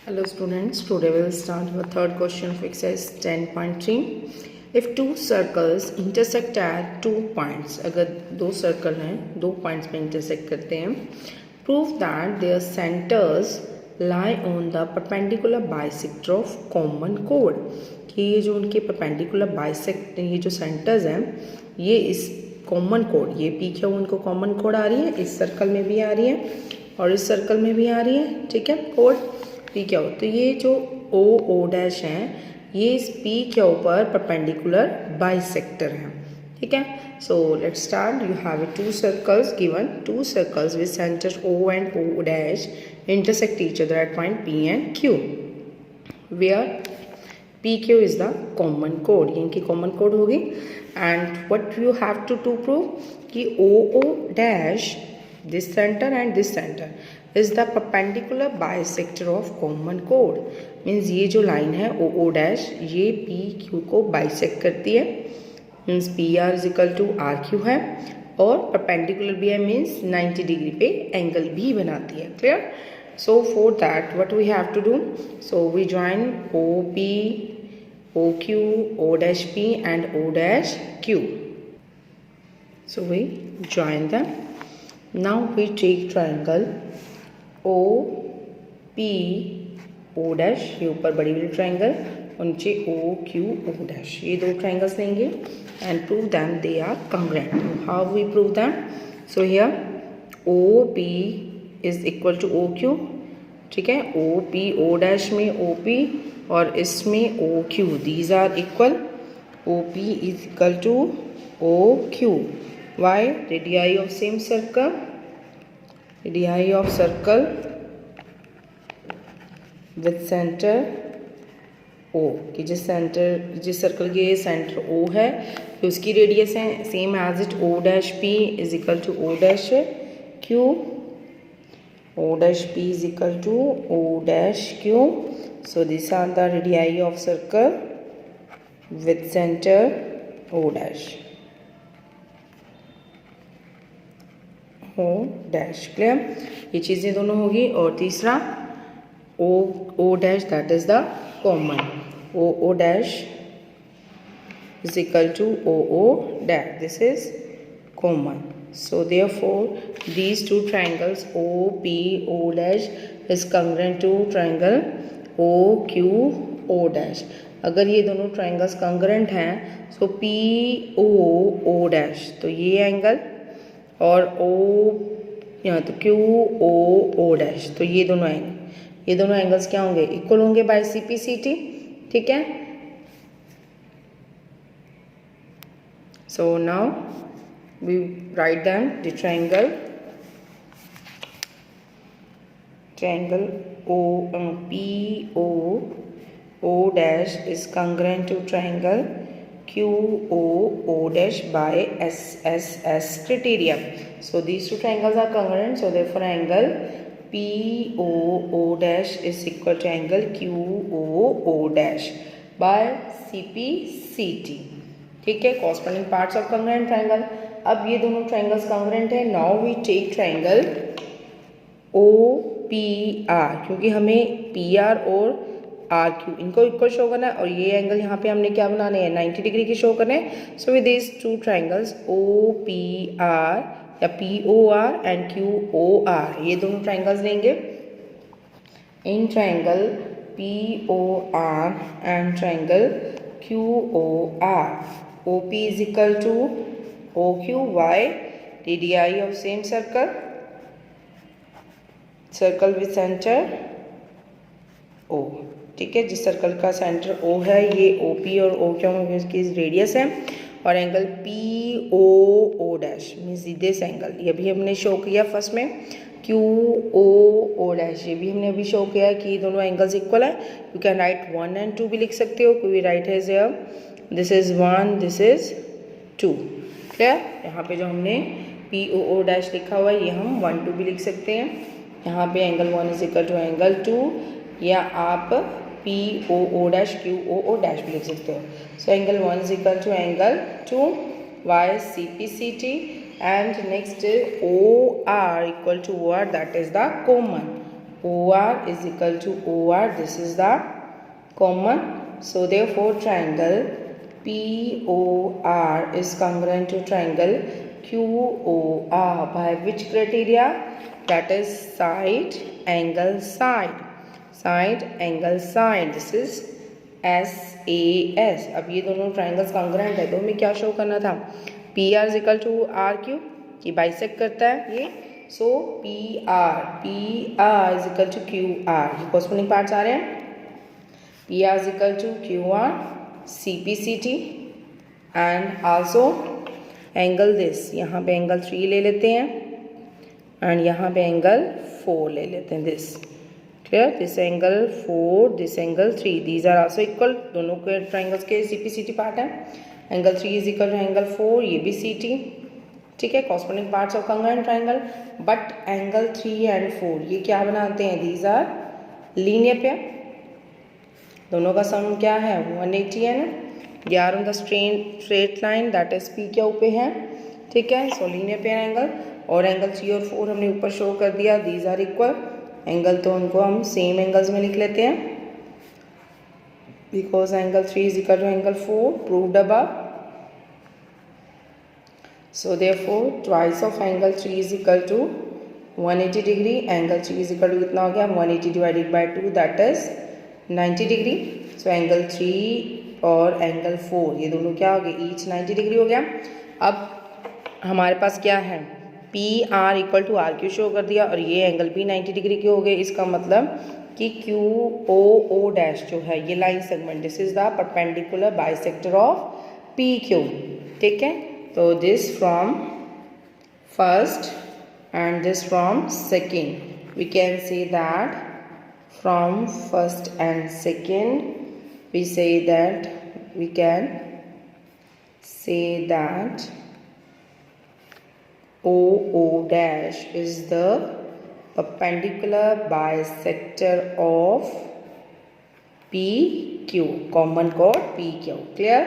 Hello students, today we will start with third question of exercise 10.3. If two circles intersect at 2 points, अगर दो circle हैं, 2 points पे intersect करते हैं, prove that their centers lie on the perpendicular bisector of common chord. कि ये जो उनके perpendicular bisect, ये जो centers हैं, ये इस कॉमन कोड, ये पी क्यू उनको कॉमन कोड आ रही है, इस सर्कल में भी आ रही है और इस सर्कल में भी आ रही है, ठीक है, कोड पी क्यू। तो ये जो ओ ओ डैश हैं, ये इस पी क्यू पर परपेंडिकुलर बाइसेक्टर हैं, ठीक है। So let's start. You have two circles given, two circles with centre O and O dash intersect each other at point P and Q, where P Q is the common कोड, ये इनकी common कोड होगी। And what you have to prove कि O O dash, this centre and this centre is the perpendicular bisector of common code. Means ये जो line है O O dash, ये पी क्यू को बाइसेक्ट करती है, means P R is equal to R Q है, और perpendicular भी है, मीन्स 90 डिग्री पे एंगल भी बनाती है। Clear? So for that what we have to do, so we join OP, OQ, O dash P and O dash Q. So we join them. Now we take triangle OP, O dash, ये ऊपर बड़ी बड़ी triangle और नीचे OQ, O dash, ये दो triangles लेंगे and prove them they are congruent. How we prove them? So here OP is equal to O Q, ठीक है, ओ पी ओ डैश में ओ पी और इसमें O Q, these are equal. O P is equal to O Q, why? Radii of same circle, radii of circle with centre O, कि जिस circle के centre O है उसकी radius है same as it O dash P is equal to O dash Q, O dash P is equal to O dash Q. So these are the radii of circle with center O dash. O dash, clear? ये चीज़ें दोनों होगी। और तीसरा O dash, that is the common. O dash is equal to O dash. This is common. So therefore these two triangles OP, O dash is congruent to triangle OQ, O dash. अगर ये दोनों triangles congruent हैं तो PO, O dash, तो ये angle, और O यहाँ तो QO, O dash, तो ये दोनों एंगल्स क्या होंगे? इक्वल होंगे बाय CPCT, ठीक है। So now we write them the triangle O dash is congruent to triangle QO dash by SSS criteria. So these two triangles are congruent, so therefore angle PO dash is equal to angle QO dash by CPCT, ठीक है। Corresponding parts of congruent triangle. अब ये दोनों triangles congruent है। Now we take triangle OPR, क्योंकि हमें PR और RQ इनको इक्वल शो करना है और ये एंगल यहाँ पे हमने क्या बनाने हैं? 90 डिग्री की शो करने हैं। So with this two triangles OPR या POR एंड QOR, ये दोनों ट्राइंगल्स लेंगे। In triangle POR and triangle QOR, OP is equal to OQ, why? Radii of same circle with center O, ठीक है। जिस सर्कल का सेंटर O है ये OP और OQ इसकी रेडियस है, और angle POO dash means this angle, ये भी हमने शो किया फर्स्ट में। QOO डैश, ये भी हमने अभी शो किया कि दोनों एंगल्स इक्वल है। यू कैन राइट 1 and 2 भी लिख सकते हो, कोई राइट है here, this is 1, this is 2, clear? यहाँ पे जो हमने POO डैश लिखा हुआ है ये हम 1, 2 भी लिख सकते हैं। यहाँ पे angle 1 is equal to angle 2, या आप POO डैश QOO डैश भी लिख सकते हो। So angle 1 is equal to angle 2 by CPCT, and next OR equal to OR, that is the common OR is equal to OR. This is the common. So therefore triangle POR is congruent to triangle QOR by which criteria? That is side angle side. Side angle side. This is SAS. अब ये दोनों triangles congruent है तो हमें क्या show करना था? PR is equal to RQ कि बाइसेक्ट करता है ये. So PR is equal to QR. ये कॉरस्पॉन्डिंग पार्ट्स आ रहे हैं. PR is equal to QR, CPCT and also angle this. यहाँ पे एंगल 3 ले लेते हैं and यहाँ पे एंगल 4 ले लेते हैं. this clear? this angle 4, this angle 3. these are also equal. दोनों के ट्राइंगल्स के CPCT पार्ट है. Angle 3 is equal to angle 4. ये भी CT. ठीक है, corresponding parts of congruent triangle. But angle 3 and 4 ये क्या बनाते हैं? these are linear pair. दोनों का सम क्या है? 180 है ना. They are on the straight line that is P क्या ऊपर है. ठीक है, सो लीनियर पेयर एंगल. और एंगल 3 और 4 हमने ऊपर शो कर दिया. दीज आर इक्वल एंगल, तो उनको हम सेम एंगल्स में लिख लेते हैं because angle 3 is equal to angle 4 proved above. So therefore twice of angle 3 is equal to 180 degree. Angle 3 is equal to कितना हो गया? 180 divided by 2 that is 90 degree. So angle 3 और एंगल 4 ये दोनों क्या हो गए? ईच 90 डिग्री हो गया. अब हमारे पास क्या है? PR equal to RQ show कर दिया और ये एंगल भी 90 डिग्री के हो गए. इसका मतलब कि QOO डैश जो है ये line segment, this is the perpendicular bisector of PQ. ठीक है, तो this from first and this from second. We can say that from first and second we can say that OO dash is the perpendicular bisector of PQ, common chord PQ. Clear?